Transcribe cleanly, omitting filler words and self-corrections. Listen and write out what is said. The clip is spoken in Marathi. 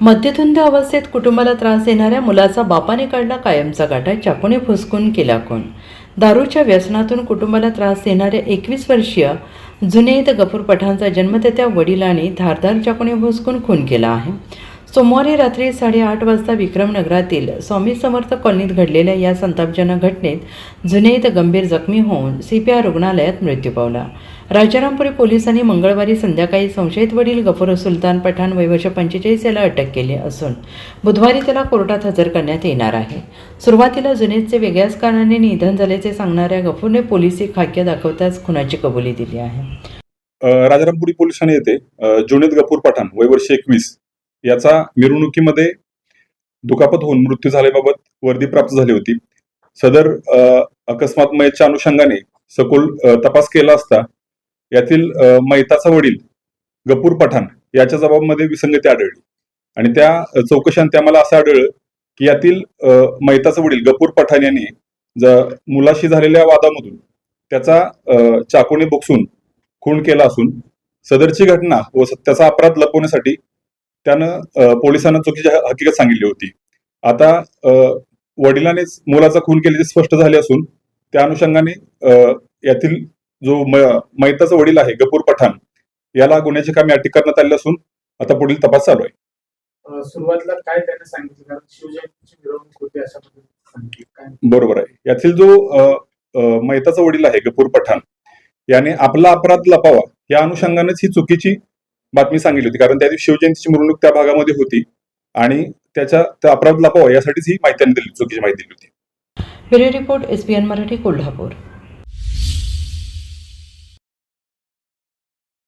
मध्यधुंद अवस्थेत कुटुंबाला त्रास देणाऱ्या मुलाचा बापाने काढला कायमचा गाठा, चाकूने फुसकून केला खून. दारूच्या व्यसनातून कुटुंबाला त्रास देणाऱ्या 21 वर्षीय जुनैद गफूर पठाणचा जन्मदात्या वडिलांनी धारदार चाकूने भुसकून खून केला आहे. सोमवारी रात्री 8:30 वाजता विक्रमनगरातील स्वामी समर्थ कॉलनीत घडलेल्या या संतापजनक घटनेत जुनैद गंभीर जखमी होऊन CPR रुग्णालयात मृत्यू पावला. राजारामपुरी पोलिसांनी मंगळवारी संध्याकाळी संशयित वडील गफूर सुलतान पठाण वय वर्ष 45 याला अटक केली असून बुधवारी त्याला कोर्टात हजर करण्यात येणार आहे. सुरुवातीला जुनैदचे वेगळ्याच कारणाने निधन झाल्याचे सांगणाऱ्या गफूरने पोलिसी खाक्या दाखवताच खुनाची कबुली दिली आहे. राजारामपुरी पोलीस ठाणे येथे जुनैद गफूर पठाण वय वर्ष 21 याचा मिरवणुकीमध्ये दुखापत होऊन मृत्यू झाल्याबाबत वर्दी प्राप्त झाली होती. सदर अकस्मात मयतच्या अनुषंगाने सखोल तपास केला असता यातील मयताचा वडील गफूर पठाण याच्या जबाबामध्ये विसंगती आढळली आणि त्या चौकशात आम्हाला असं आढळलं की यातील मयताचा वडील गफूर पठाण यांनी मुलाशी झालेल्या वादामधून त्याचा चाकूने बोक्सून खून केला असून सदरची घटना व त्याचा अपराध लपवण्यासाठी त्यानं पोलिसांना चुकीची हकीकत सांगितली होती. आता वडिलांनीच मुलाचा खून केल्याचे स्पष्ट झाले असून त्या अनुषंगाने यातील जो मयताचा वडील आहे गफूर पठाण याला गुन्ह्याची कामे अटक करण्यात आली असून आता पुढील तपास चालू आहे. सुरुवातीला काय त्याने सांगितलं, कारण शिवजयंतीची मिरवणूक होती अशा पद्धतीने बरोबर आहे. यातील जो मयताचा वडील आहे गफूर पठाण याने आपला अपराध लपावा या अनुषंगानेच ही चुकीची बातमी सांगितली होती, कारण त्या दिवशी शिवजयंतीची मिरवणूक त्या भागामध्ये होती आणि त्या अपराध लपावा यासाठीच ही माहिती दिली, चुकीची माहिती दिली होती. Bureau report SBN Marathi, Kolhapur.